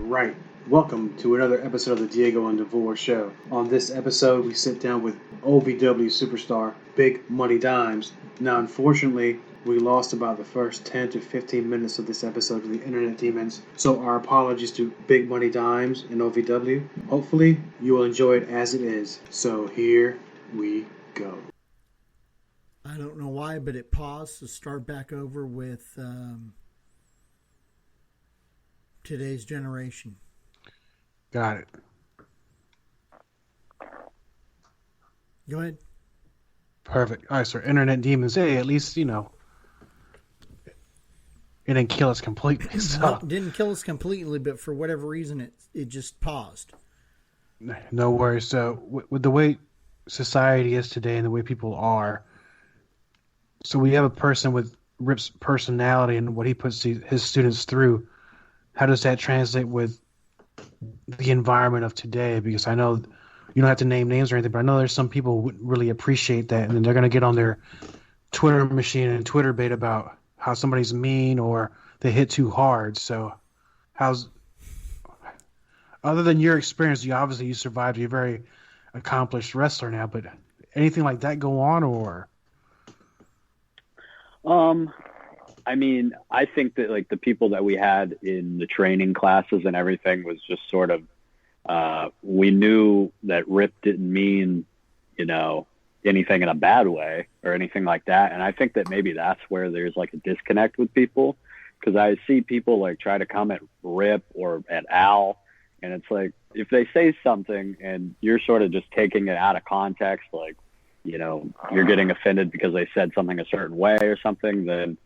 right. Welcome to another episode of the Diego and DeVore Show. On this episode, we sit down with OVW Superstar, Big Money Dimes. Now, unfortunately, we lost about the first 10 to 15 minutes of this episode to the internet demons, so our apologies to Big Money Dimes and OVW. Hopefully, you will enjoy it as it is. So here we go. I don't know why, but it paused to start back over with today's generation. Got it. Go ahead. Perfect. All right, so internet demons, hey, at least, it didn't kill us completely. So. No, it didn't kill us completely, but for whatever reason, it just paused. No worries. So with the way society is today and the way people are, so we have a person with Rip's personality and what he puts his students through. How does that translate with the environment of today? Because I know you don't have to name names or anything, but I know there's some people who wouldn't really appreciate that, and then they're going to get on their Twitter machine and Twitter bait about how somebody's mean or they hit too hard. So other than your experience, you survived, you're a very accomplished wrestler now, but anything like that go on or? I think that like the people that we had in the training classes and everything was just sort of, we knew that Rip didn't mean, anything in a bad way or anything like that. And I think that maybe that's where there's like a disconnect with people, because I see people like try to come at Rip or at Al, and it's like, if they say something and you're sort of just taking it out of context, like, you're getting offended because they said something a certain way or something, then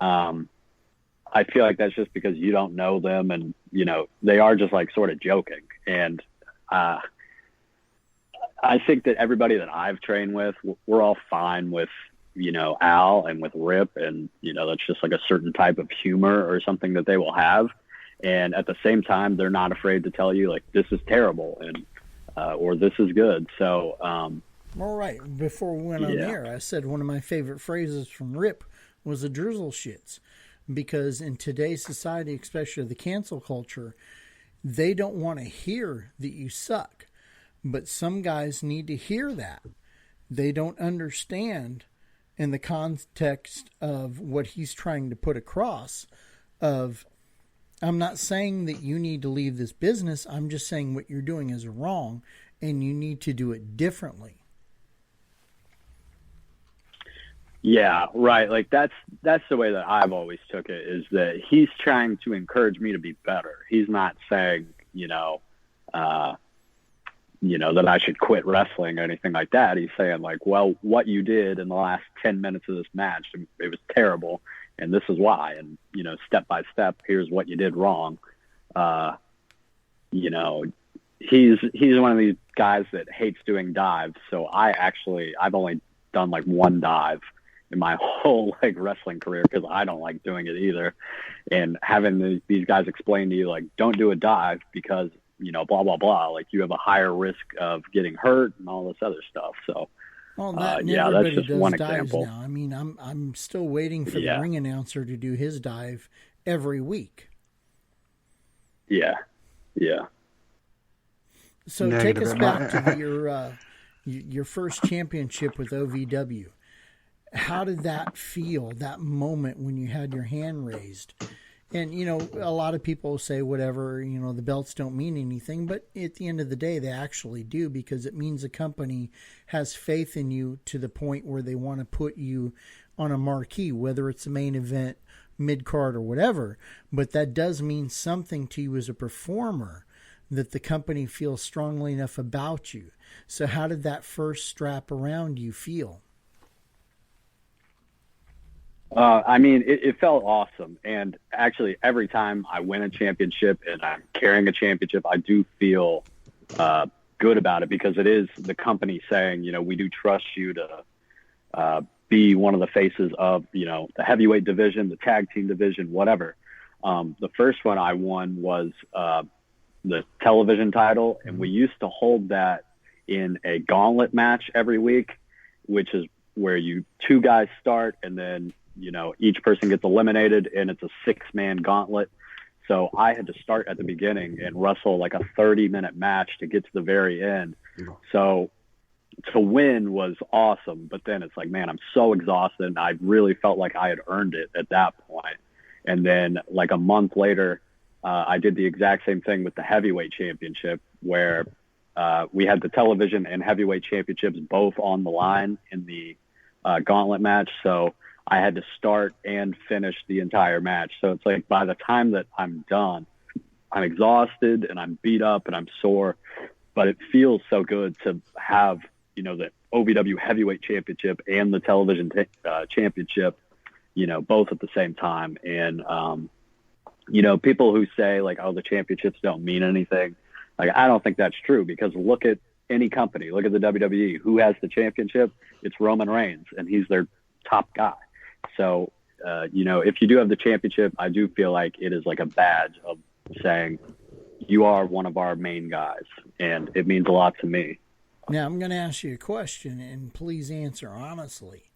I feel like that's just because you don't know them and, they are just like sort of joking. And I think that everybody that I've trained with, we're all fine with, Al and with Rip. And, that's just like a certain type of humor or something that they will have. And at the same time, they're not afraid to tell you like, this is terrible and or this is good. So all right. Before we went on air, I said one of my favorite phrases from Rip was the drizzle shits, because in today's society, especially the cancel culture, they don't want to hear that you suck, but some guys need to hear that. They don't understand in the context of what he's trying to put across of, I'm not saying that you need to leave this business. I'm just saying what you're doing is wrong and you need to do it differently. Yeah, right. Like that's the way that I've always took it, is that he's trying to encourage me to be better. He's not saying, that I should quit wrestling or anything like that. He's saying like, well, what you did in the last 10 minutes of this match, it was terrible. And this is why. And, step by step, here's what you did wrong. He's one of these guys that hates doing dives. So I've only done like one dive in my whole like wrestling career, because I don't like doing it either. And having these guys explain to you like, don't do a dive because, blah, blah, blah. Like you have a higher risk of getting hurt and all this other stuff. So, that's just one example. Now. I mean, I'm still waiting for the ring announcer to do his dive every week. Yeah. Yeah. So take us back to your first championship with OVW. How did that feel, that moment when you had your hand raised? And, a lot of people say whatever, the belts don't mean anything, but at the end of the day, they actually do, because it means a company has faith in you to the point where they want to put you on a marquee, whether it's a main event, mid-card, or whatever. But that does mean something to you as a performer, that the company feels strongly enough about you. So how did that first strap around you feel? It felt awesome. And actually, every time I win a championship and I'm carrying a championship, I do feel good about it, because it is the company saying, we do trust you to be one of the faces of, the heavyweight division, the tag team division, whatever. The first one I won was the television title, and we used to hold that in a gauntlet match every week, which is where two guys start and then, each person gets eliminated, and it's a 6-man gauntlet. So I had to start at the beginning and wrestle like a 30-minute match to get to the very end. So to win was awesome, but then it's like, man, I'm so exhausted, and I really felt like I had earned it at that point. And then like a month later, I did the exact same thing with the heavyweight championship, where we had the television and heavyweight championships both on the line in the gauntlet match. So I had to start and finish the entire match. So it's like by the time that I'm done, I'm exhausted and I'm beat up and I'm sore, but it feels so good to have, you know, the OVW heavyweight championship and the television championship, you know, both at the same time. And, you know, people who say like, oh, the championships don't mean anything. Like, I don't think that's true, because look at any company, look at the WWE, who has the championship? It's Roman Reigns, and he's their top guy. So, you know, if you do have the championship, I do feel like it is like a badge of saying you are one of our main guys, and it means a lot to me. Now, I'm going to ask you a question, and please answer honestly.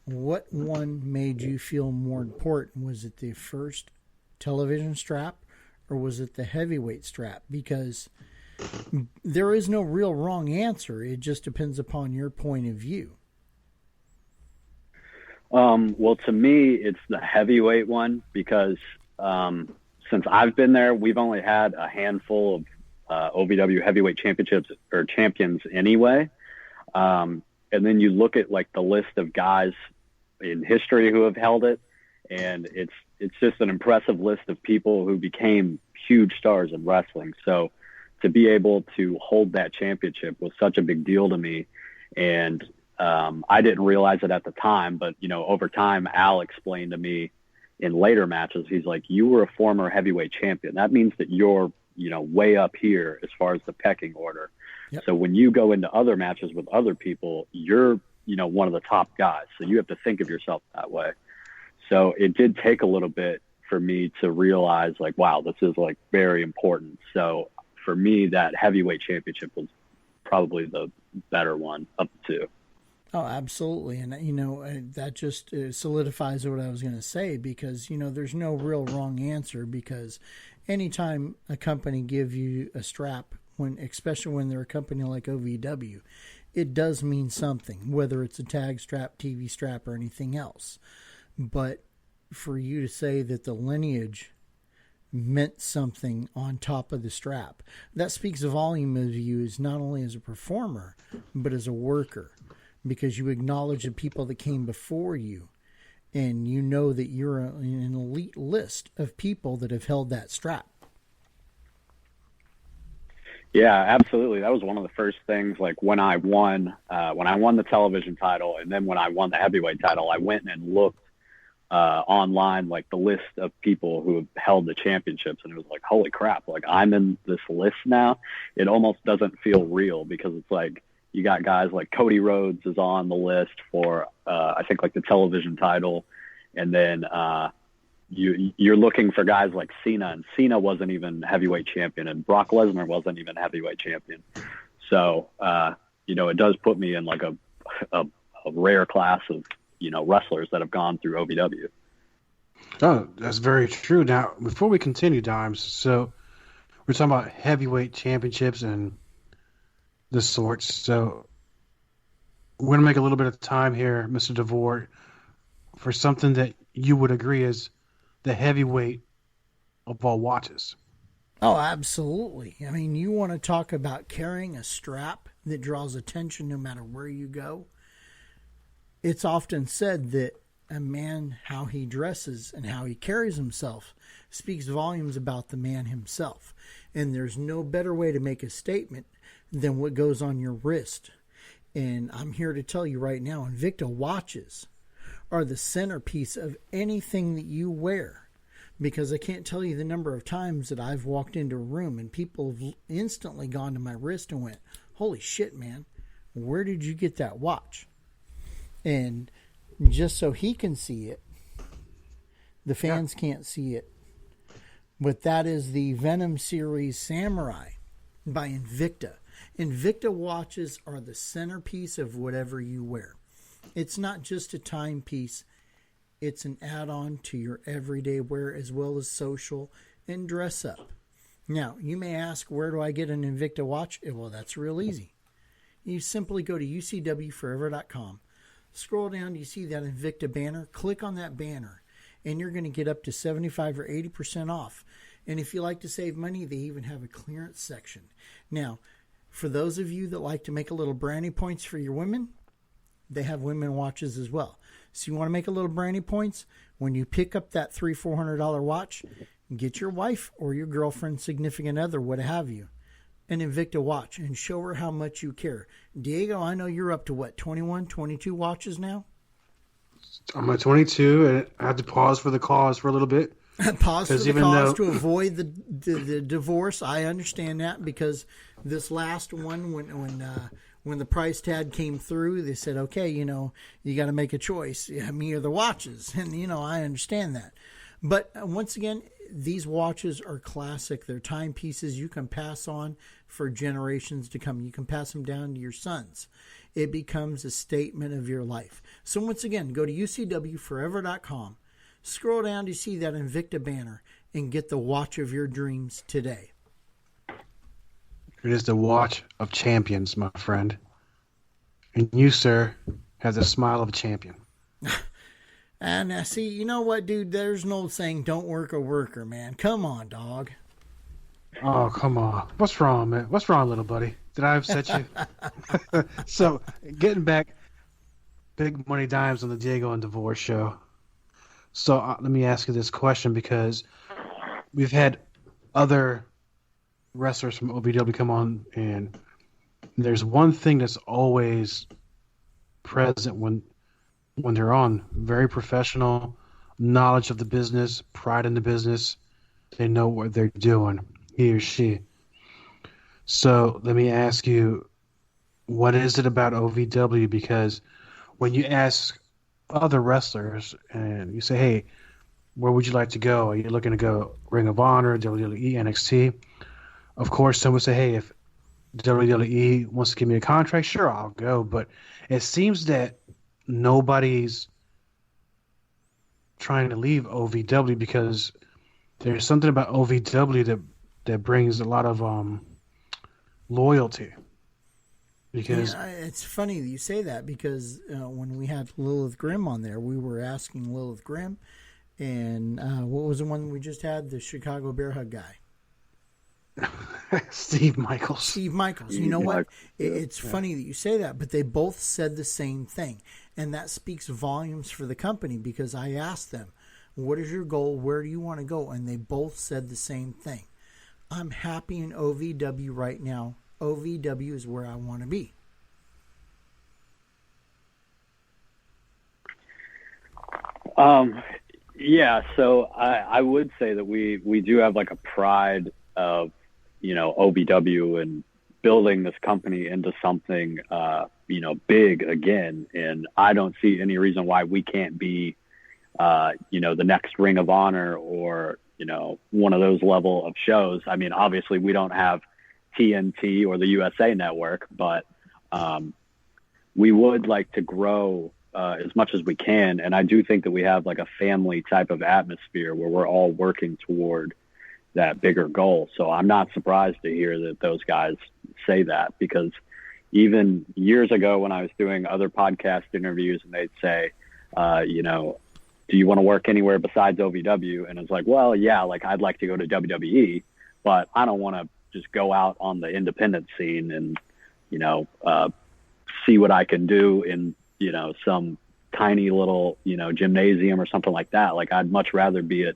What one made you feel more important? Was it the first television strap, or was it the heavyweight strap? Because there is no real wrong answer. It just depends upon your point of view. Well, to me, it's the heavyweight one, because since I've been there, we've only had a handful of OVW heavyweight championships or champions anyway. And then you look at like the list of guys in history who have held it, and it's just an impressive list of people who became huge stars in wrestling. So to be able to hold that championship was such a big deal to me. And I didn't realize it at the time, but, you know, over time, Al explained to me in later matches, he's like, you were a former heavyweight champion. That means that you're, you know, way up here as far as the pecking order. Yep. So when you go into other matches with other people, you're, you know, one of the top guys. So you have to think of yourself that way. So it did take a little bit for me to realize, like, wow, this is like very important. So for me, that heavyweight championship was probably the better one up to. Oh, absolutely. And, you know, that just solidifies what I was going to say, because, you know, there's no real wrong answer, because anytime a company gives you a strap, especially when they're a company like OVW, it does mean something, whether it's a tag strap, TV strap, or anything else. But for you to say that the lineage meant something on top of the strap, that speaks a volume of you as not only as a performer, but as a worker, because you acknowledge the people that came before you, and you know that you're an elite list of people that have held that strap. Yeah, absolutely. That was one of the first things, like when I won the television title, and then when I won the heavyweight title, I went and looked online, like the list of people who have held the championships, and it was like, holy crap, like I'm in this list now. It almost doesn't feel real, because it's like you got guys like Cody Rhodes is on the list for I think like the television title, and then you're looking for guys like Cena, and Cena wasn't even heavyweight champion, and Brock Lesnar wasn't even heavyweight champion. So you know, it does put me in like a rare class of, you know, wrestlers that have gone through OVW. Oh, that's very true. Now, before we continue, Dimes, so we're talking about heavyweight championships and the sorts. So we're going to make a little bit of time here, Mr. DeVore, for something that you would agree is the heavyweight of all watches. Oh, absolutely. I mean, you want to talk about carrying a strap that draws attention no matter where you go. It's often said that a man, how he dresses and how he carries himself, speaks volumes about the man himself. And there's no better way to make a statement than what goes on your wrist. And I'm here to tell you right now, Invicta watches are the centerpiece of anything that you wear. Because I can't tell you the number of times that I've walked into a room and people have instantly gone to my wrist and went, holy shit, man, where did you get that watch? And just so he can see it, the fans can't see it. But that is the Venom series Samurai by Invicta. Invicta watches are the centerpiece of whatever you wear. It's not just a timepiece. It's an add-on to your everyday wear as well as social and dress up. Now, you may ask, where do I get an Invicta watch? Well, that's real easy. You simply go to ucwforever.com. Scroll down, you see that Invicta banner. Click on that banner, and you're going to get up to 75 or 80% off. And if you like to save money, they even have a clearance section. Now, for those of you that like to make a little brownie points for your women, they have women watches as well. So you want to make a little brownie points? When you pick up that $300-400 watch, get your wife or your girlfriend, significant other, what have you, an Invicta watch and show her how much you care. Diego, I know you're up to what, 21, 22 watches now? I'm at 22, and I had to pause for the cause for a little bit. Pause for the cause to avoid the divorce. I understand that, because this last one, when the price tag came through, they said, okay, you got to make a choice, me or the watches. And, I understand that. But once again, these watches are classic. They're timepieces you can pass on for generations to come. You can pass them down to your sons. It becomes a statement of your life. So once again, go to ucwforever.com. Scroll down to see that Invicta banner and get the watch of your dreams today. It is the watch of champions, my friend. And you, sir, have the smile of a champion. And see, you know what, dude? There's an old saying, don't work a worker, man. Come on, dog. Oh, come on. What's wrong, man? What's wrong, little buddy? Did I upset you? So, getting back, Big Money Dimes on the Diego and DeVore Show. So, let me ask you this question, because we've had other wrestlers from OVW come on, and there's one thing that's always present when they're on. Very professional, knowledge of the business, pride in the business. They know what they're doing, he or she. So let me ask you, what is it about OVW? Because when you ask other wrestlers and you say, hey, where would you like to go? Are you looking to go Ring of Honor, WWE, NXT? Of course, some would say, hey, if WWE wants to give me a contract, sure, I'll go. But it seems that nobody's trying to leave OVW, because there's something about OVW that brings a lot of loyalty. Because it's funny that you say that, because when we had Lilith Grimm on there, we were asking Lilith Grimm, and what was the one we just had? The Chicago Bear Hug guy. Steve Michaels. You know what? It's funny that you say that, but they both said the same thing. And that speaks volumes for the company, because I asked them, what is your goal? Where do you want to go? And they both said the same thing. I'm happy in OVW right now. OVW is where I want to be. Yeah, so I would say that we do have like a pride of, OVW and building this company into something, big again. And I don't see any reason why we can't be, the next Ring of Honor or, one of those level of shows. I mean, obviously we don't have TNT or the USA Network, but we would like to grow as much as we can. And I do think that we have like a family type of atmosphere where we're all working toward that bigger goal. So I'm not surprised to hear that those guys say that, because even years ago when I was doing other podcast interviews and they'd say, do you want to work anywhere besides OVW? And it's like, well, yeah, like I'd like to go to WWE, but I don't want to just go out on the independent scene and, see what I can do in, some tiny little, gymnasium or something like that. Like I'd much rather be at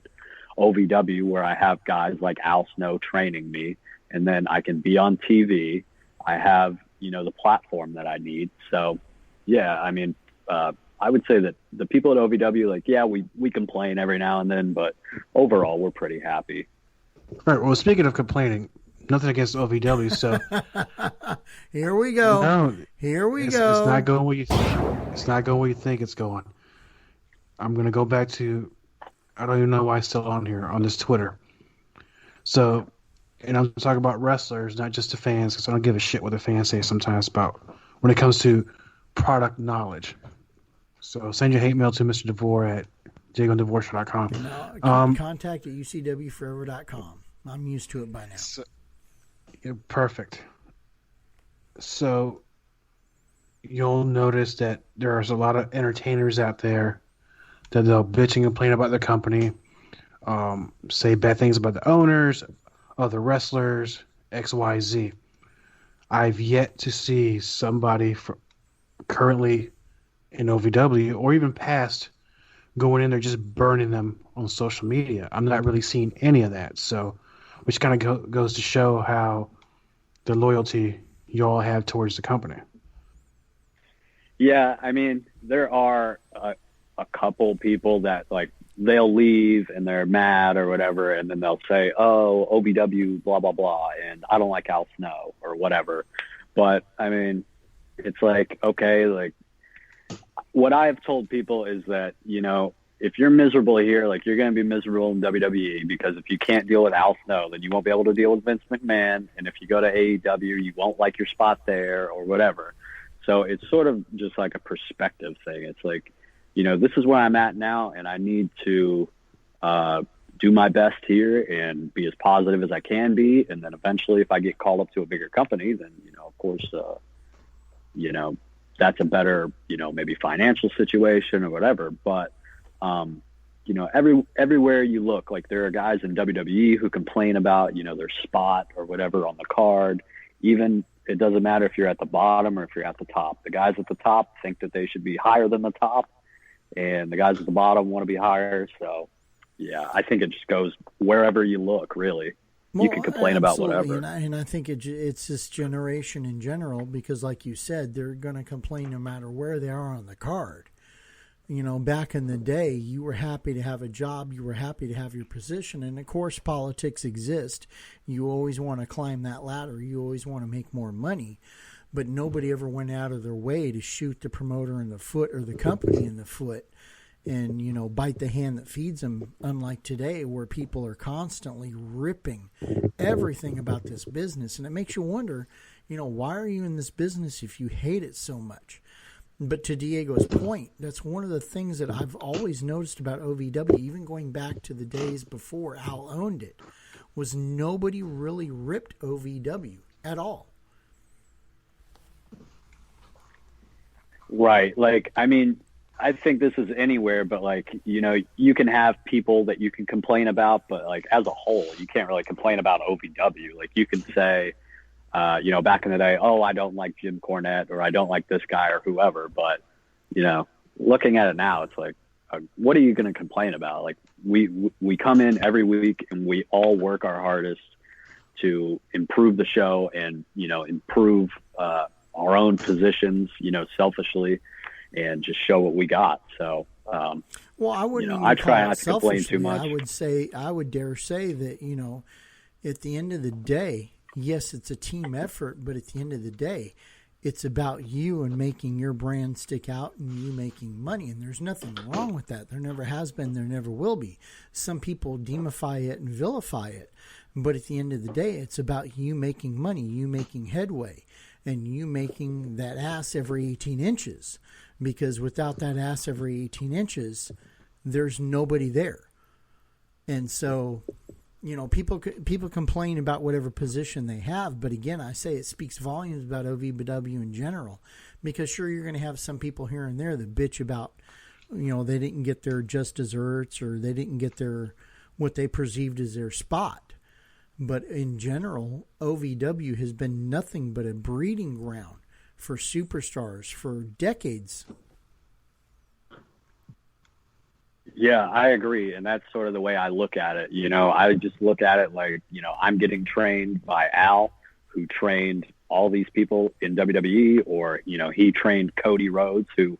OVW, where I have guys like Al Snow training me, and then I can be on TV. I have, the platform that I need. So, yeah, I mean, I would say that the people at OVW, like, yeah, we complain every now and then, but overall, we're pretty happy. All right. Well, speaking of complaining, nothing against OVW. So here we go. No, here we go. It's not going where you think. It's not going where you think it's going. I'm going to go back to, I don't even know why I'm still on here on this Twitter. So, and I'm talking about wrestlers, not just the fans, because I don't give a shit what the fans say sometimes about when it comes to product knowledge. So send your hate mail to Mr. DeVore at DiegoandDeVoreShow.com. Contact at ucwforever.com. I'm used to it by now. So, yeah, perfect. So you'll notice that there's a lot of entertainers out there that they'll bitch and complain about the company, say bad things about the owners, other wrestlers, XYZ. I've yet to see somebody currently in OVW or even past going in there just burning them on social media. I'm not really seeing any of that. So, which kind of goes to show how the loyalty you all have towards the company. Yeah, I mean, there are a couple people that, like, they'll leave and they're mad or whatever, and then they'll say, oh, OVW, blah, blah, blah, and I don't like Al Snow or whatever. But, I mean, it's like, okay, like, what I've told people is that, you know, if you're miserable here, like, you're going to be miserable in WWE, because if you can't deal with Al Snow, then you won't be able to deal with Vince McMahon. And if you go to AEW, you won't like your spot there or whatever. So it's sort of just like a perspective thing. It's like, you know, this is where I'm at now, and I need to do my best here and be as positive as I can be. And then eventually, if I get called up to a bigger company, then, you know, of course, you know, that's a better, you know, maybe financial situation or whatever. But, you know, everywhere you look, like, there are guys in WWE who complain about, you know, their spot or whatever on the card. Even, it doesn't matter if you're at the bottom or if you're at the top. The guys at the top think that they should be higher than the top, and the guys at the bottom want to be higher. So, yeah, I think it just goes wherever you look, really. Well, you can complain about whatever. And I think it's this generation in general, because, like you said, they're going to complain no matter where they are on the card. You know, back in the day, you were happy to have a job, you were happy to have your position, and of course politics exist. You always want to climb that ladder, you always want to make more money, but nobody ever went out of their way to shoot the promoter in the foot or the company in the foot and, you know, bite the hand that feeds them, unlike today, where people are constantly ripping everything about this business. And it makes you wonder, you know, why are you in this business if you hate it so much? But to Diego's point, that's one of the things that I've always noticed about OVW, even going back to the days before Al owned it, was nobody really ripped OVW at all. Right. Like, I mean, I think this is anywhere, but, like, you know, you can have people that you can complain about, but, like, as a whole, you can't really complain about OVW. Like, you can say, you know, back in the day, oh, I don't like Jim Cornette, or I don't like this guy or whoever. But, you know, looking at it now, it's like, what are you going to complain about? Like, we come in every week and we all work our hardest to improve the show and, you know, improve our own positions, you know, selfishly, and just show what we got. So, well, I wouldn't, you know, I try not to complain too much. I would dare say that, you know, at the end of the day, yes, it's a team effort, but at the end of the day, it's about you and making your brand stick out and you making money. And there's nothing wrong with that. There never has been. There never will be. Some people demify it and vilify it. But at the end of the day, it's about you making money, you making headway, and you making that ass every 18 inches. Because without that ass every 18 inches, there's nobody there. And so, you know, people complain about whatever position they have, but again, I say it speaks volumes about OVW in general, because sure, you're going to have some people here and there that bitch about, you know, they didn't get their just desserts or they didn't get their what they perceived as their spot. But in general, OVW has been nothing but a breeding ground for superstars for decades. Yeah, I agree. And that's sort of the way I look at it. You know, I just look at it like, you know, I'm getting trained by Al, who trained all these people in WWE, or, you know, he trained Cody Rhodes, who,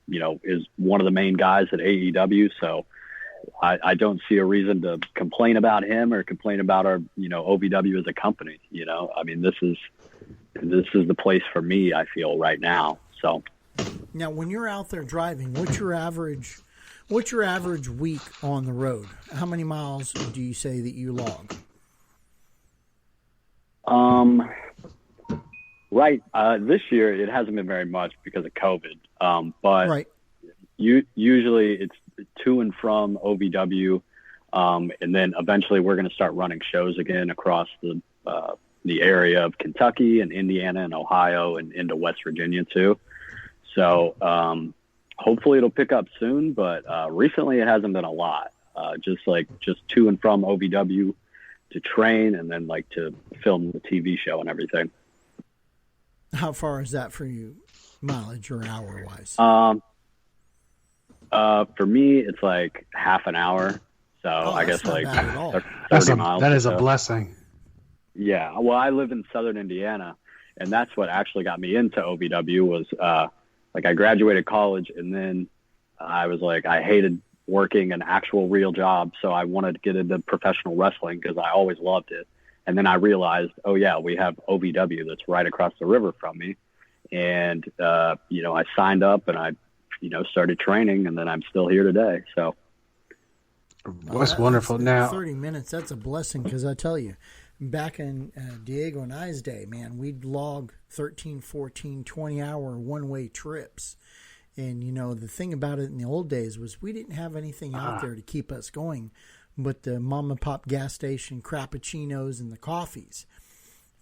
you know, is one of the main guys at AEW. So I don't see a reason to complain about him or complain about our, you know, OVW as a company. You know, I mean, this is the place for me, I feel, right now. So now, when you're out there driving, what's your average week on the road? How many miles do you say that you log? Right. This year it hasn't been very much because of COVID. But right. Usually to and from OVW. And then eventually we're going to start running shows again across the area of Kentucky and Indiana and Ohio and into West Virginia too. So hopefully it'll pick up soon, but recently it hasn't been a lot. Just to and from OVW to train and then like to film the TV show and everything. How far is that for you, mileage or hour wise? For me, it's like half an hour. So I guess like 30 miles. That is a blessing. Yeah. Well, I live in Southern Indiana, and that's what actually got me into OVW was like I graduated college, and then I was like, I hated working an actual real job. So I wanted to get into professional wrestling because I always loved it. And then I realized, oh yeah, we have OVW that's right across the river from me. And, I signed up and I, started training, and then I'm still here today. So. That's wonderful. Now 30 minutes, that's a blessing. Cause I tell you, back in Diego and I's day, man, we'd log 13, 14, 20 hour one-way trips. And, the thing about it in the old days was we didn't have anything out there to keep us going but the mom and pop gas station Crappuccinos and the coffees.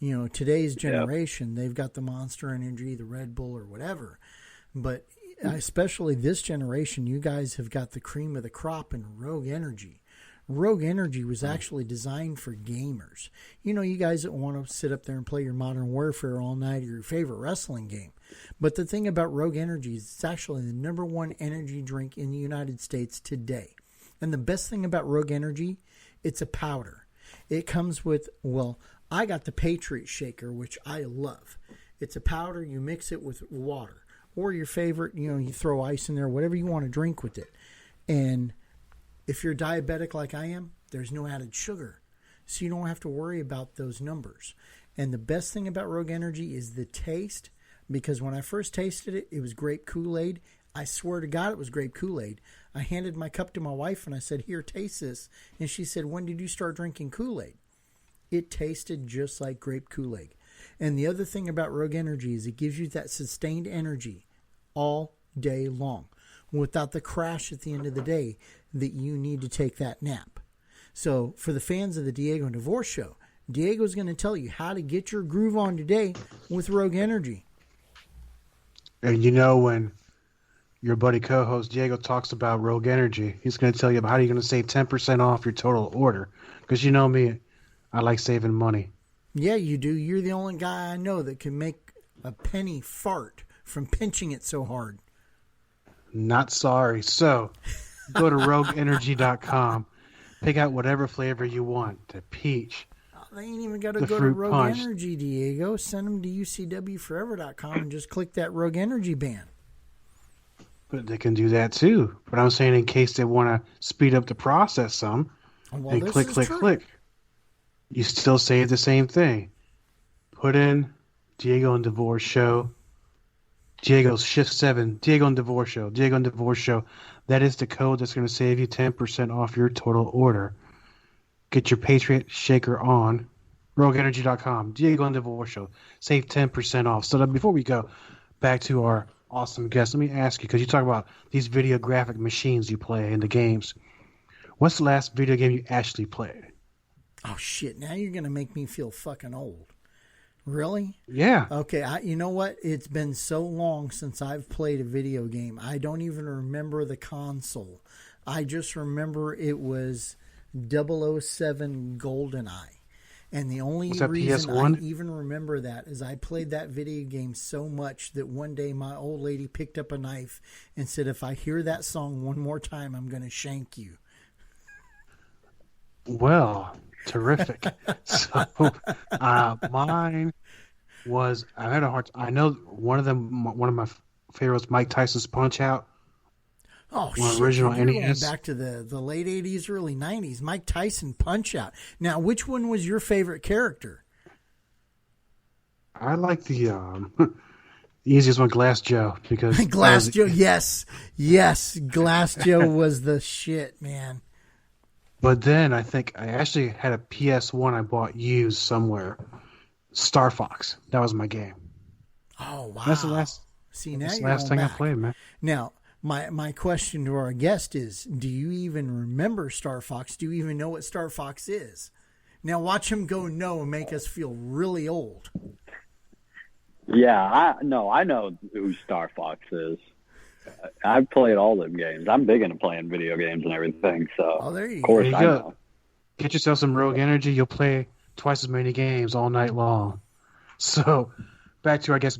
Today's generation, they've got the Monster Energy, the Red Bull or whatever. But especially this generation, you guys have got the cream of the crop in Rogue Energy. Rogue Energy was actually designed for gamers. You guys that want to sit up there and play your Modern Warfare all night or your favorite wrestling game. But the thing about Rogue Energy is it's actually the #1 energy drink in the United States today. And the best thing about Rogue Energy, it's a powder. It comes with, I got the Patriot Shaker, which I love. It's a powder. You mix it with water. Or your favorite, you throw ice in there, whatever you want to drink with it. And if you're diabetic like I am, there's no added sugar. So you don't have to worry about those numbers. And the best thing about Rogue Energy is the taste. Because when I first tasted it, it was grape Kool-Aid. I swear to God it was grape Kool-Aid. I handed my cup to my wife and I said, here, taste this. And she said, when did you start drinking Kool-Aid? It tasted just like grape Kool-Aid. And the other thing about Rogue Energy is it gives you that sustained energy all day long without the crash at the end of the day that you need to take that nap. So for the fans of the Diego and DeVore Show, Diego's going to tell you how to get your groove on today with Rogue Energy. And when your buddy co-host Diego talks about Rogue Energy, he's going to tell you about how you're going to save 10% off your total order. Because you know me, I like saving money. Yeah, you do. You're the only guy I know that can make a penny fart from pinching it so hard. Not sorry. So go to rogueenergy.com. Pick out whatever flavor you want. The peach. They ain't even got to go to Rogue Punch. Energy, Diego. Send them to ucwforever.com and just click that Rogue Energy band. But they can do that too. But I'm saying in case they want to speed up the process some, and click. You still save the same thing. Put in Diego and DeVore Show. Diego's Shift 7. Diego and DeVore Show. Diego and DeVore Show. That is the code that's going to save you 10% off your total order. Get your Patriot Shaker on. RogueEnergy.com. Diego and DeVore Show. Save 10% off. So before we go back to our awesome guest, let me ask you, because you talk about these video graphic machines you play in the games. What's the last video game you actually played? Oh, shit. Now you're going to make me feel fucking old. Really? Yeah. Okay. You know what? It's been so long since I've played a video game. I don't even remember the console. I just remember it was 007 GoldenEye. And the only reason PS1? I even remember that is I played that video game so much that one day my old lady picked up a knife and said, if I hear that song one more time, I'm going to shank you. Well, terrific. So mine was, I had a hard time. I know one of my favorites, Mike Tyson's Punch-Out. Oh, shit. Original You're NES. Going back to the late 80s, early 90s. Mike Tyson Punch-Out. Now, which one was your favorite character? I like the easiest one, Glass Joe. Because Glass Joe, yes. Yes, Glass Joe was the shit, man. But then I think I actually had a PS1 I bought used somewhere. Star Fox. That was my game. Oh, wow. That's the last, See, now that's the you're last thing back. I played, man. Now, My question to our guest is, do you even remember Star Fox? Do you even know what Star Fox is? Now watch him go no and make us feel really old. Yeah, I know who Star Fox is. I've played all them games. I'm big into playing video games and everything, so there you of course go. I know. Get yourself some Rogue Energy. You'll play twice as many games all night long. So, back to, I guess,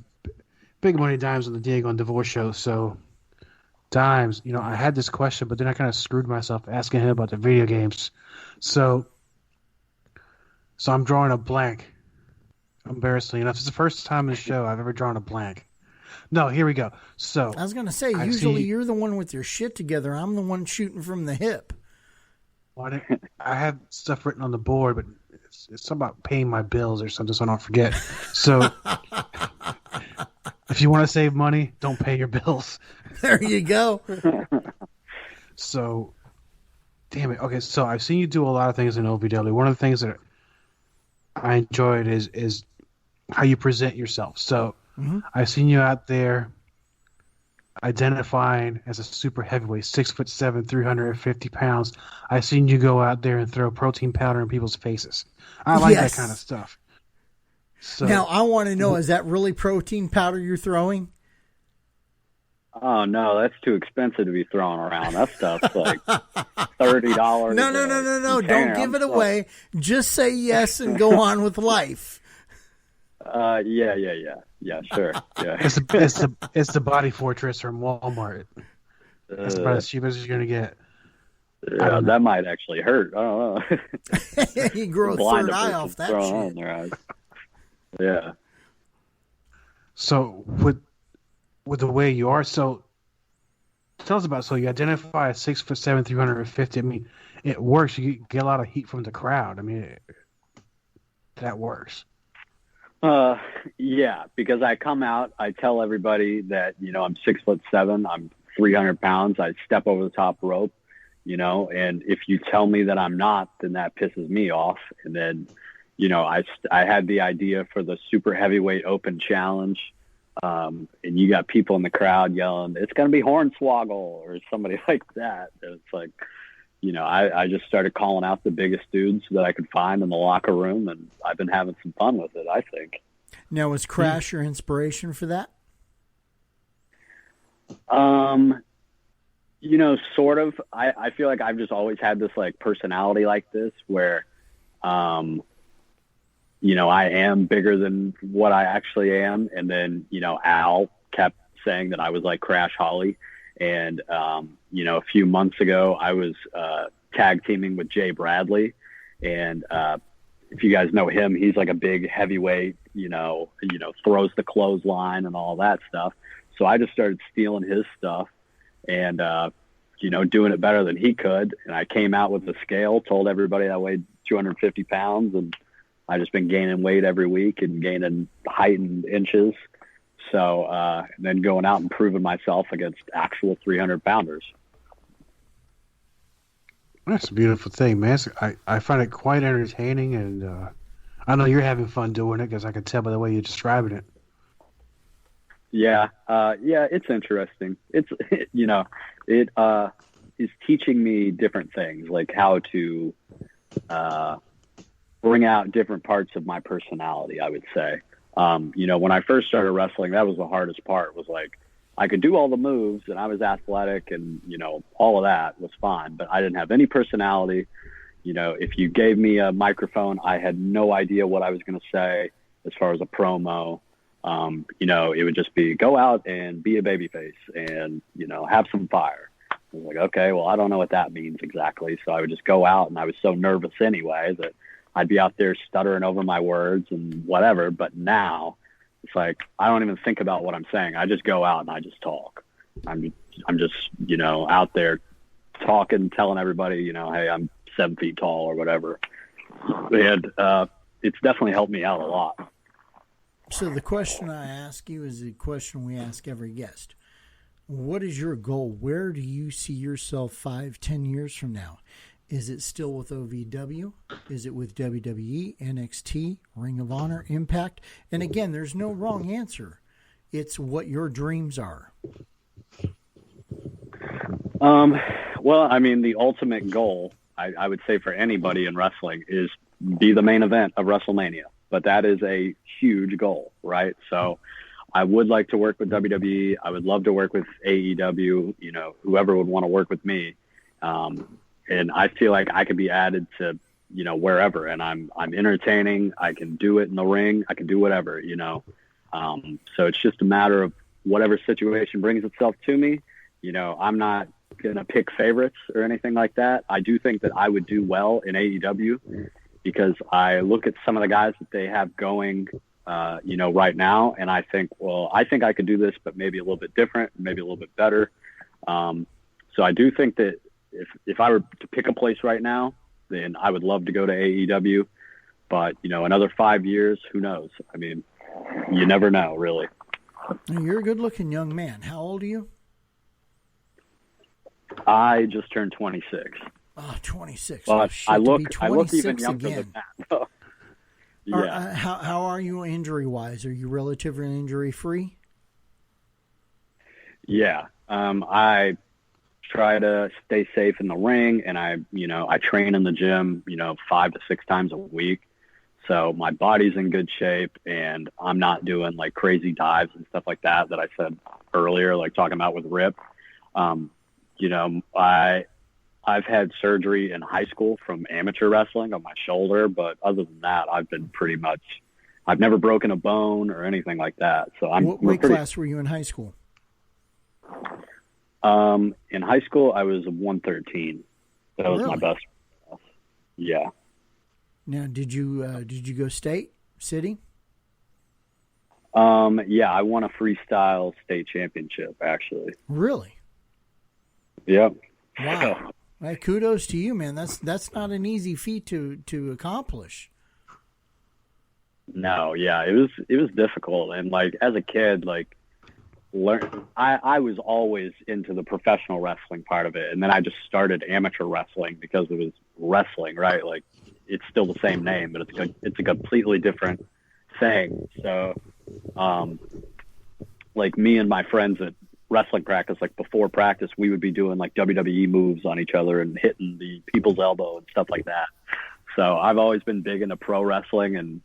Big Money Dimes on the Diego and DeVore Show. So, Dimes, I had this question, but then I kind of screwed myself asking him about the video games. So I'm drawing a blank. Embarrassingly enough, it's the first time in the show I've ever drawn a blank. No, here we go. So I was going to say, usually you're the one with your shit together. I'm the one shooting from the hip. Well, I have stuff written on the board, but it's about paying my bills or something, so I don't forget. So if you want to save money, don't pay your bills. There you go. So, damn it. Okay, so I've seen you do a lot of things in OVW. One of the things that I enjoyed is how you present yourself. So I've seen you out there identifying as a super heavyweight, 6'7", 350 pounds. I've seen you go out there and throw protein powder in people's faces. I like that kind of stuff. So, now, I want to know, is that really protein powder you're throwing? Oh, no, that's too expensive to be thrown around. That stuff's like $30. No. Don't give it away. Just say yes and go on with life. Yeah, sure. Yeah. It's the Body Fortress from Walmart. That's about as cheap as you're going to get. Yeah, that might actually hurt. I don't know. You grow a third eye off that shit. Yeah. So with the way you are, so tell us about. So you identify as 6'7", 350. I mean, it works. You get a lot of heat from the crowd. I mean, that works. Yeah, because I come out, I tell everybody that, I'm 6'7", I'm 300 pounds. I step over the top rope, and if you tell me that I'm not, then that pisses me off. And then, I had the idea for the super heavyweight open challenge. And you got people in the crowd yelling, it's going to be Hornswoggle or somebody like that. And it's like, I just started calling out the biggest dudes that I could find in the locker room, and I've been having some fun with it, I think. Now, was Crash your inspiration for that? Sort of. I feel like I've just always had this like personality like this where, I am bigger than what I actually am. And then, Al kept saying that I was like Crash Holly. And, a few months ago, I was tag teaming with Jay Bradley. And if you guys know him, he's like a big heavyweight, throws the clothesline and all that stuff. So I just started stealing his stuff and, doing it better than he could. And I came out with the scale, told everybody I weighed 250 pounds. And I just been gaining weight every week and gaining height in inches. So, and then going out and proving myself against actual 300-pounders. That's a beautiful thing, man. I find it quite entertaining, and I know you're having fun doing it because I can tell by the way you're describing it. Yeah, it's interesting. It is teaching me different things, like how to bring out different parts of my personality, I would say. When I first started wrestling, that was the hardest part, was like, I could do all the moves and I was athletic and, all of that was fine, but I didn't have any personality. If you gave me a microphone, I had no idea what I was going to say as far as a promo. It would just be go out and be a babyface and, have some fire. I was like, okay, well, I don't know what that means exactly. So I would just go out, and I was so nervous anyway that I'd be out there stuttering over my words and whatever. But now it's like, I don't even think about what I'm saying. I just go out and I just talk. I'm just, out there talking, telling everybody, hey, I'm 7 feet tall or whatever. And it's definitely helped me out a lot. So the question I ask you is the question we ask every guest. What is your goal? Where do you see yourself 5-10 years from now? Is it still with OVW? Is it with WWE, NXT, Ring of Honor, Impact? And again, there's no wrong answer. It's what your dreams are. Well, I mean, the ultimate goal, I would say for anybody in wrestling, is be the main event of WrestleMania. But that is a huge goal, right? So I would like to work with WWE. I would love to work with AEW, whoever would want to work with me. And I feel like I could be added to, wherever. And I'm entertaining. I can do it in the ring. I can do whatever, So it's just a matter of whatever situation brings itself to me. I'm not going to pick favorites or anything like that. I do think that I would do well in AEW because I look at some of the guys that they have going, right now, and I think I could do this, but maybe a little bit different, maybe a little bit better. So I do think that if I were to pick a place right now, then I would love to go to AEW. But, another 5 years, who knows? I mean, you never know, really. You're a good-looking young man. How old are you? I just turned 26. Oh, 26. Well, I look even younger again. than that. Yeah. How are you injury-wise? Are you relatively injury-free? Yeah. I try to stay safe in the ring, and I train in the gym, 5 to 6 times a week. So my body's in good shape, and I'm not doing like crazy dives and stuff like that I said earlier, like talking about with Rip. I've had surgery in high school from amateur wrestling on my shoulder, but other than that, I've never broken a bone or anything like that. So what weight class were you in high school? In high school, I was 113. That was my best. Yeah. Now, did you go city? Yeah, I won a freestyle state championship, actually. Really? Yep. Wow. Well, kudos to you, man. That's not an easy feat to accomplish. No, yeah, it was difficult, and like as a kid, like I was always into the professional wrestling part of it, and then I just started amateur wrestling because it was wrestling, right? Like it's still the same name, but it's a completely different thing. So, like me and my friends at wrestling practice, like before practice, we would be doing like WWE moves on each other and hitting the people's elbow and stuff like that. So I've always been big into pro wrestling, and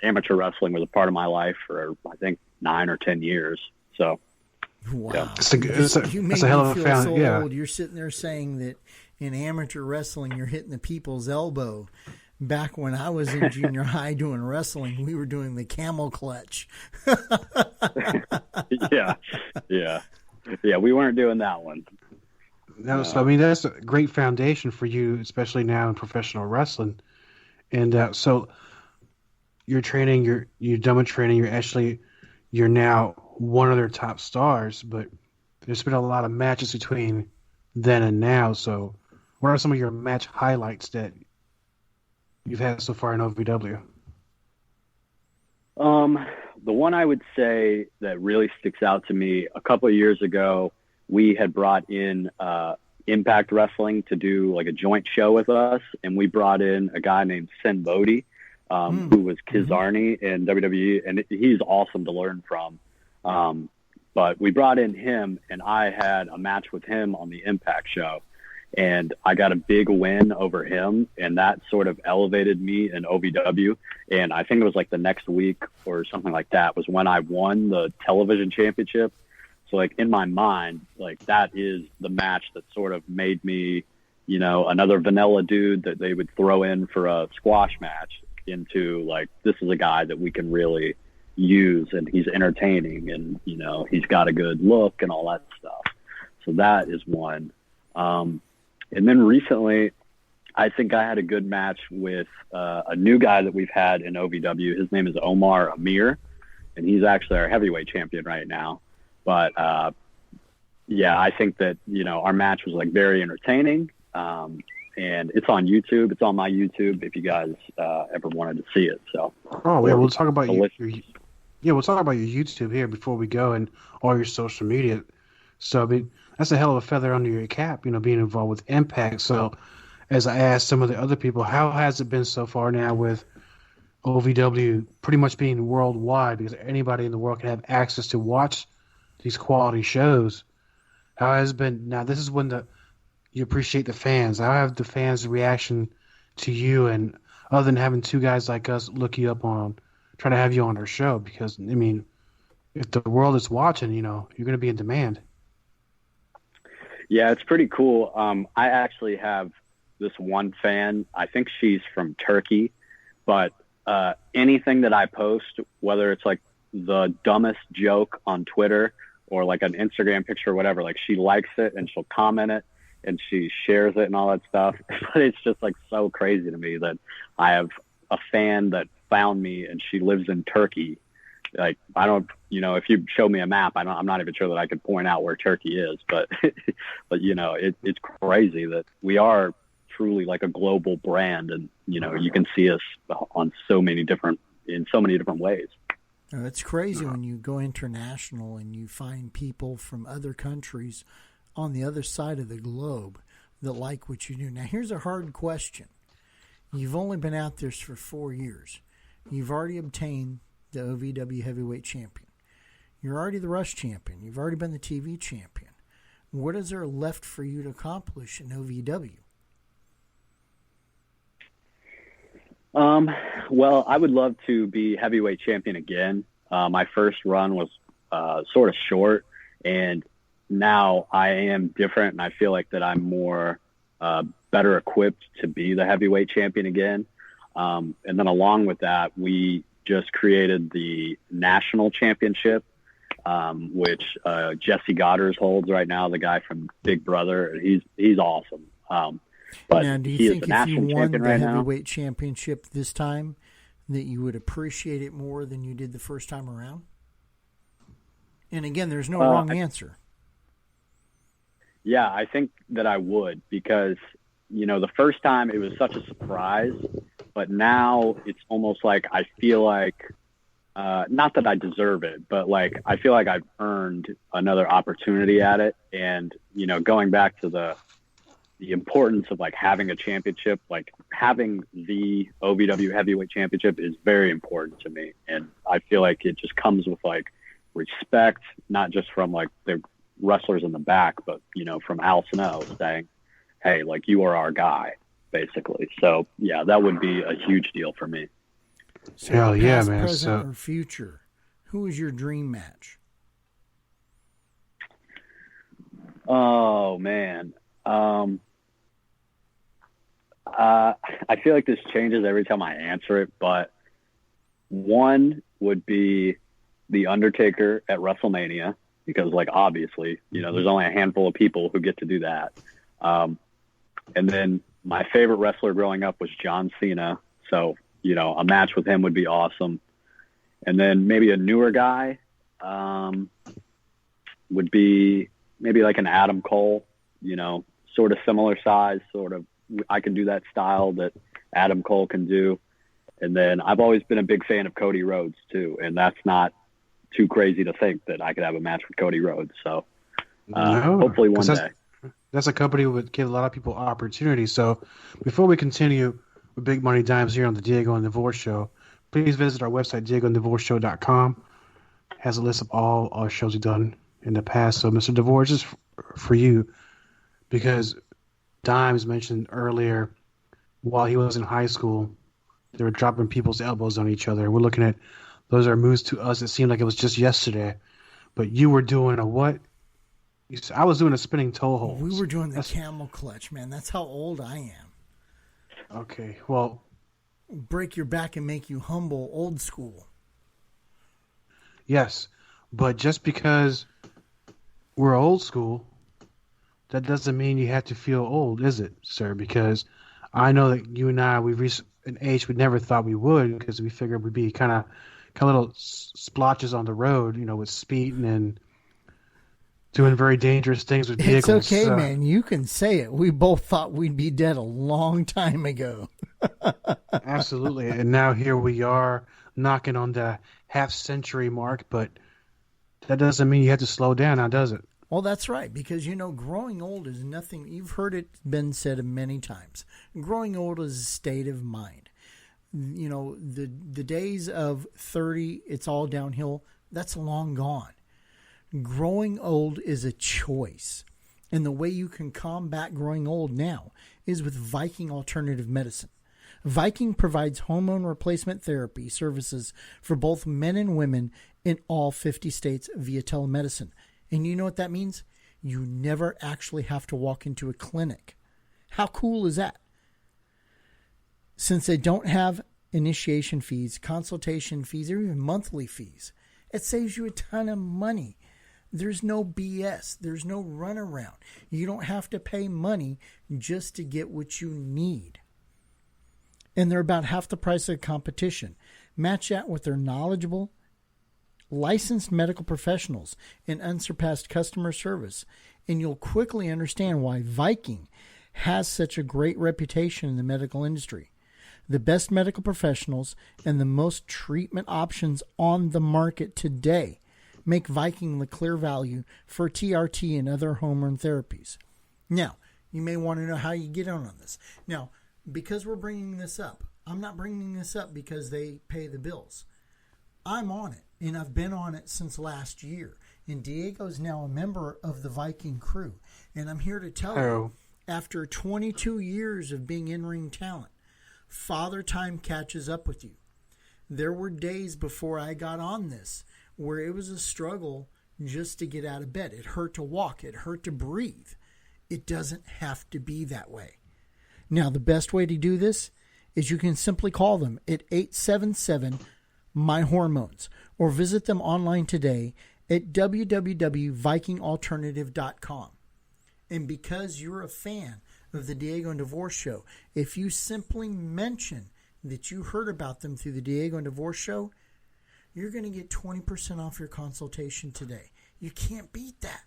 amateur wrestling was a part of my life for I think 9 or 10 years. So wow, yeah. It's a hell of a found. Yeah, old. You're sitting there saying that in amateur wrestling you're hitting the people's elbow. Back when I was in junior high doing wrestling, we were doing the camel clutch. Yeah, we weren't doing that one. No, so I mean that's a great foundation for you, especially now in professional wrestling. And so you're training, you're done with training. You're now one of their top stars. But there's been a lot of matches between then and now. So what are some of your match highlights that you've had so far in OVW? The one I would say that really sticks out to me, a couple of years ago, we had brought in Impact Wrestling to do like a joint show with us, and we brought in a guy named Sen Bodhi, who was Kizarny in WWE, and he's awesome to learn from. But we brought in him, and I had a match with him on the Impact show. And I got a big win over him, and that sort of elevated me in OVW. And I think it was like the next week or something like that was when I won the television championship. So like in my mind, like that is the match that sort of made me, another vanilla dude that they would throw in for a squash match into like, this is a guy that we can really use, and he's entertaining, and, he's got a good look and all that stuff. So that is one. And then recently, I think I had a good match with a new guy that we've had in OVW. His name is Omar Amir, and he's actually our heavyweight champion right now. But, I think that, our match was, like, very entertaining, and it's on YouTube. It's on my YouTube if you guys ever wanted to see it. So, we'll talk about we'll talk about your YouTube here before we go, and all your social media. So, I mean, that's a hell of a feather under your cap, being involved with Impact. So, as I asked some of the other people, how has it been so far now with OVW pretty much being worldwide, because anybody in the world can have access to watch these quality shows? How has it been? Now, this is when you appreciate the fans. How have the fans' reaction to you, and other than having two guys like us look you up on, try to have you on our show? Because I mean, if the world is watching, you're going to be in demand. Yeah, it's pretty cool. I actually have this one fan. I think she's from Turkey, but anything that I post, whether it's like the dumbest joke on Twitter or like an Instagram picture or whatever, like she likes it and she'll comment it and she shares it and all that stuff. But it's just like so crazy to me that I have a fan that found me and she lives in Turkey. Like, I don't, if you show me a map, I'm not even sure that I could point out where Turkey is, but, it's crazy that we are truly like a global brand, and, you can see us in so many different ways. It's crazy when you go international and you find people from other countries on the other side of the globe that like what you do. Now, here's a hard question. You've only been out there for 4 years. You've already obtained the OVW heavyweight champion. You're already the Rush champion. You've already been the TV champion. What is there left for you to accomplish in OVW? Well, I would love to be heavyweight champion again. My first run was sort of short, and now I am different, and I feel like that I'm more better equipped to be the heavyweight champion again. And then along with that, we just created the national championship, which Jesse Goddard holds right now, the guy from Big Brother. He's awesome. But now, do you think if you won the heavyweight championship this time, that you would appreciate it more than you did the first time around? And again, there's no wrong answer. Yeah, I think that I would, because, the first time it was such a surprise, but now it's almost like I feel like, not that I deserve it, but like I feel like I've earned another opportunity at it. And, going back to the importance of like having a championship, like having the OVW heavyweight championship is very important to me. And I feel like it just comes with like respect, not just from like the wrestlers in the back, but, from Al Snow saying, hey, like you are our guy, basically. So yeah, that would be a huge deal for me. So hell yeah, past, man. Present or future, who is your dream match? Oh man. I feel like this changes every time I answer it, but one would be The Undertaker at WrestleMania, because like obviously, there's only a handful of people who get to do that. And then my favorite wrestler growing up was John Cena. So, a match with him would be awesome. And then maybe a newer guy would be maybe like an Adam Cole, sort of similar size, sort of. I can do that style that Adam Cole can do. And then I've always been a big fan of Cody Rhodes too. And that's not too crazy to think that I could have a match with Cody Rhodes. So hopefully one day. That's a company that would give a lot of people opportunities. So before we continue with Big Money Dimes here on the Diego and DeVore Show, please visit our website, diegoanddevoreshow.com. It has a list of all our shows we've done in the past. So Mr. DeVore, just for you, because Dimes mentioned earlier, while he was in high school, they were dropping people's elbows on each other. We're looking at those are moves to us. It seemed like it was just yesterday, but you were doing a what? I was doing a spinning toe hold. We were doing the camel clutch, man. That's how old I am. Okay, well, break your back and make you humble, old school. Yes, but just because we're old school, that doesn't mean you have to feel old, is it, sir? Because I know that you and I, we've reached an age we never thought we would, because we figured we'd be kind of little splotches on the road, with speeding and doing very dangerous things with vehicles. It's okay, man. You can say it. We both thought we'd be dead a long time ago. Absolutely. And now here we are knocking on the half-century mark, but that doesn't mean you have to slow down now, does it? Well, that's right, because, growing old is nothing. You've heard it been said many times. Growing old is a state of mind. The days of 30, it's all downhill, that's long gone. Growing old is a choice. And the way you can combat growing old now is with Viking Alternative Medicine. Viking provides hormone replacement therapy services for both men and women in all 50 states via telemedicine. And you know what that means? You never actually have to walk into a clinic. How cool is that? Since they don't have initiation fees, consultation fees, or even monthly fees, it saves you a ton of money. There's no BS. There's no runaround. You don't have to pay money just to get what you need. And they're about half the price of the competition. Match that with their knowledgeable, licensed medical professionals and unsurpassed customer service, and you'll quickly understand why Viking has such a great reputation in the medical industry. The best medical professionals and the most treatment options on the market today make Viking the clear value for TRT and other hormone therapies. Now, you may want to know how you get on this. Now, because we're bringing this up, I'm not bringing this up because they pay the bills. I'm on it, and I've been on it since last year. And Diego's now a member of the Viking crew. And I'm here to tell you, after 22 years of being in-ring talent, Father Time catches up with you. There were days before I got on this where it was a struggle just to get out of bed. It hurt to walk. It hurt to breathe. It doesn't have to be that way. Now, the best way to do this is you can simply call them at 877-MY-HORMONES or visit them online today at www.vikingalternative.com. And because you're a fan of the Diego and DeVore Show, if you simply mention that you heard about them through the Diego and DeVore Show, you're going to get 20% off your consultation today. You can't beat that.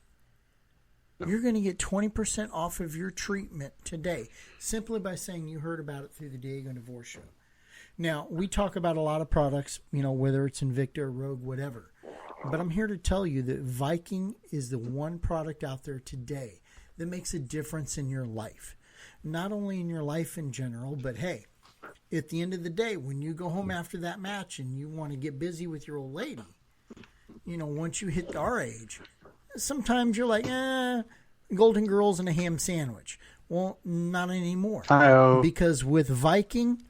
You're going to get 20% off of your treatment today simply by saying you heard about it through the Diego and DeVore Show. Now, we talk about a lot of products, whether it's Invicta or Rogue, whatever. But I'm here to tell you that Viking is the one product out there today that makes a difference in your life. Not only in your life in general, but hey, at the end of the day, when you go home after that match and you want to get busy with your old lady, once you hit our age, sometimes you're like, Golden Girls and a ham sandwich. Well, not anymore. Hi-oh. Because with Viking,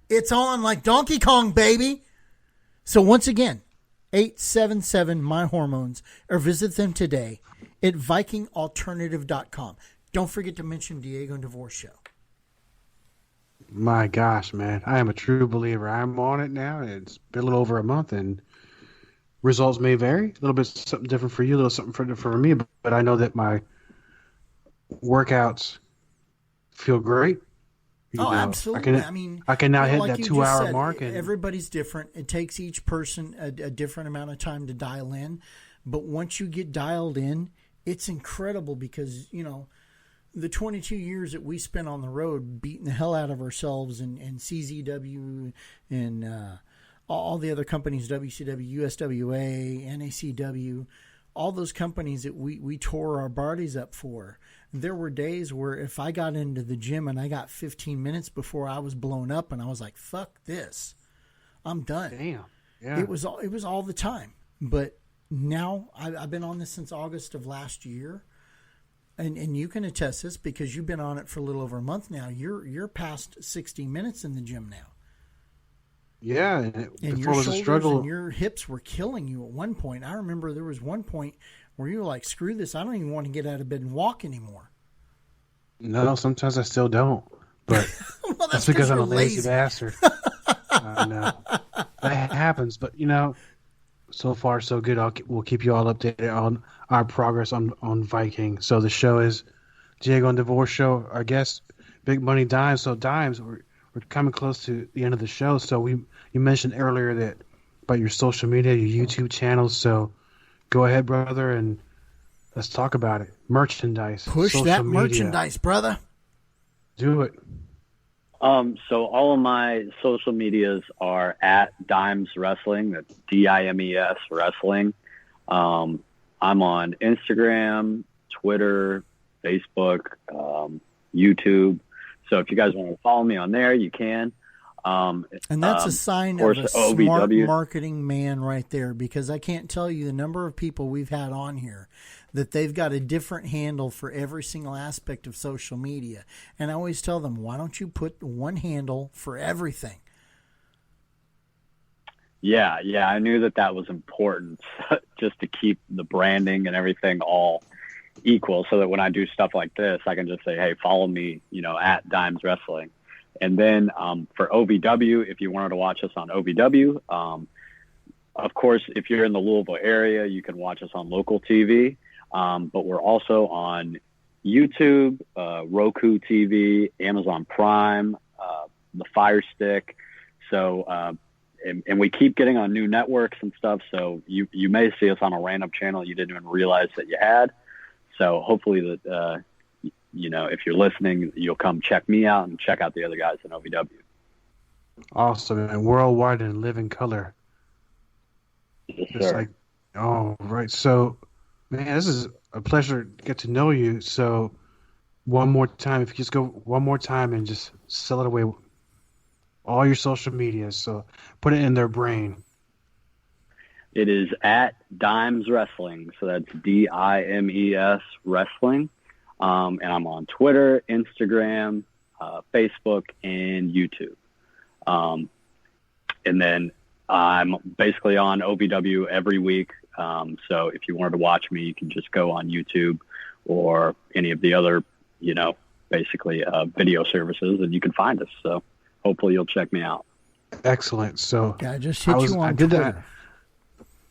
it's on like Donkey Kong, baby. So once again, 877-MY-HORMONES or visit them today at vikingalternative.com. Don't forget to mention Diego and DeVore Show. My gosh, man. I am a true believer. I'm on it now. It's been a little over a month, and results may vary. A little bit something different for you, a little something different for me, but I know that my workouts feel great. Absolutely. I can now hit like that 2-hour mark. And everybody's different. It takes each person a different amount of time to dial in. But once you get dialed in, it's incredible because, the 22 years that we spent on the road beating the hell out of ourselves and CZW and all the other companies, WCW, USWA, NACW, all those companies that we tore our bodies up for. There were days where if I got into the gym and I got 15 minutes before I was blown up and I was like, fuck this, I'm done. Damn. Yeah. It was all the time. But now I've been on this since August of last year. And you can attest this because you've been on it for a little over a month now. You're past 60 minutes in the gym now. Yeah, and before your was a shoulders struggle. And your hips were killing you at one point. I remember there was one point where you were like, screw this, I don't even want to get out of bed and walk anymore. No, sometimes I still don't. But well, that's because I'm a lazy bastard. I know. That happens. But, so far so good. We'll keep you all updated on our progress on Viking. So the show is Diego and DeVore Show. Our guest, Big Money Dimes. So Dimes, we're coming close to the end of the show. So you mentioned earlier that about your social media, your YouTube channels. So go ahead, brother, and let's talk about it. Merchandise. Push that media. Merchandise, brother. Do it. So all of my social medias are at Dimes Wrestling. That's DIMES Wrestling. I'm on Instagram, Twitter, Facebook, YouTube. So if you guys want to follow me on there, you can. And that's a sign of a smart marketing man right there, because I can't tell you the number of people we've had on here that they've got a different handle for every single aspect of social media. And I always tell them, why don't you put one handle for everything? Yeah, I knew that was important just to keep the branding and everything all equal, so that when I do stuff like this, I can just say, hey, follow me, at Dimes Wrestling. And then for OVW, if you wanted to watch us on OVW, of course, if you're in the Louisville area, you can watch us on local TV, but we're also on YouTube, Roku TV, Amazon Prime, the Fire Stick. So, and we keep getting on new networks and stuff. So you may see us on a random channel you didn't even realize that you had. So hopefully that, if you're listening, you'll come check me out and check out the other guys in OVW. Awesome. And worldwide and live in color. Yes, it's sir. Right. So, man, this is a pleasure to get to know you. So one more time, if you just go one more time and just sell it away, all your social media. So put it in their brain. It is at Dimes Wrestling. So that's DIMES Wrestling. And I'm on Twitter, Instagram, Facebook, and YouTube. And then I'm basically on OVW every week. So if you wanted to watch me, you can just go on YouTube or any of the other, basically video services, and you can find us. So hopefully you'll check me out. Excellent. So yeah, I just hit you on Twitter.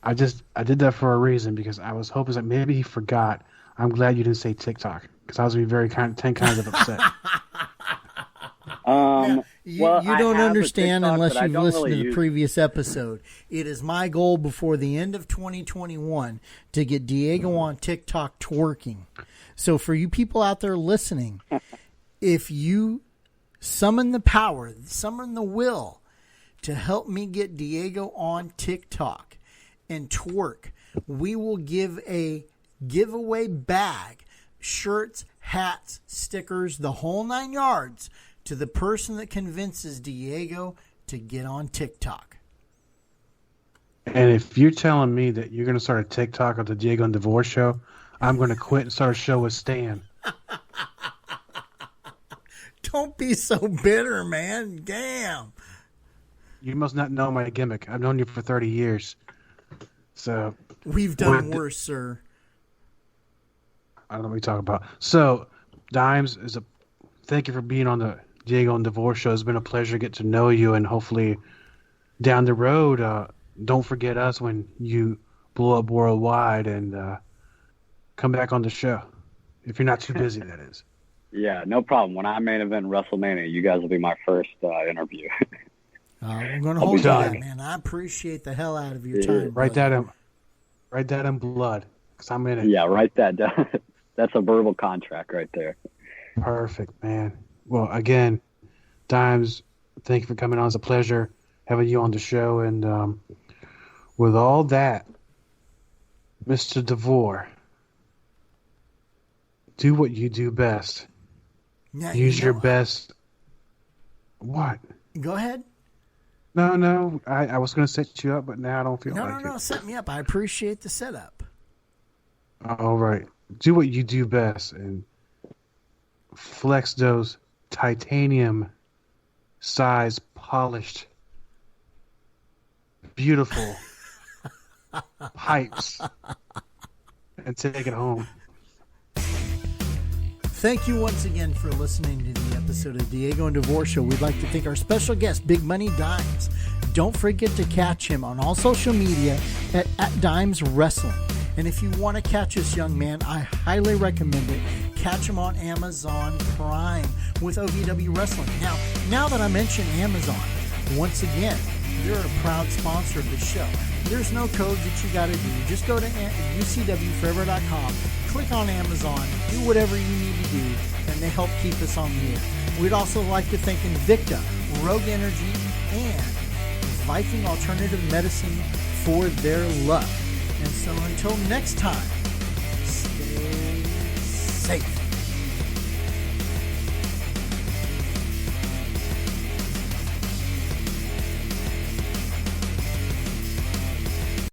I did that for a reason, because I was hoping that maybe he forgot. I'm glad you didn't say TikTok, because I was going to be 10 kinds of upset. You don't understand unless you've listened to the previous episode. It is my goal before the end of 2021 to get Diego on TikTok twerking. So for you people out there listening, if you summon the power, summon the will to help me get Diego on TikTok and twerk, we will give a giveaway bag, shirts, hats, stickers, the whole 9 yards, to the person that convinces Diego to get on TikTok. And if you're telling me that you're going to start a TikTok of the Diego and DeVore Show, I'm going to quit and start a show with Stan. Don't be so bitter, man. Damn. You must not know my gimmick. I've known you for 30 years. So we've done worse, sir. I don't know what you're talking about. So, Dimes, thank you for being on the Diego and DeVore Show. It's been a pleasure to get to know you, and hopefully down the road, don't forget us when you blow up worldwide, and come back on the show. If you're not too busy, that is. Yeah, no problem. When I main event WrestleMania, you guys will be my first interview. We're going to hold you to that, man. I appreciate the hell out of your time. Write that in blood, because I'm in it. Yeah, write that down. That's a verbal contract right there. Perfect, man. Well, again, Dimes, thank you for coming on. It's a pleasure having you on the show. And with all that, Mr. DeVore, do what you do best. Yeah, Use your best. What? Go ahead. No. I was going to set you up, but now I don't feel like it. No. Set me up. I appreciate the setup. All right. Do what you do best and flex those titanium size polished beautiful pipes and take it home. Thank you once again for listening to the episode of Diego and DeVore Show. We'd like to thank our special guest, Big Money Dimes. Don't forget to catch him on all social media at Dimes Wrestling. And if you want to catch this young man, I highly recommend it. Catch him on Amazon Prime with OVW Wrestling. Now that I mention Amazon, once again, they're a proud sponsor of the show. There's no code that you got to do. Just go to ucwforever.com, click on Amazon, do whatever you need to do, and they help keep us on the air. We'd also like to thank Invicta, Rogue Energy, and Viking Alternative Medicine for their luck. And so until next time, stay safe.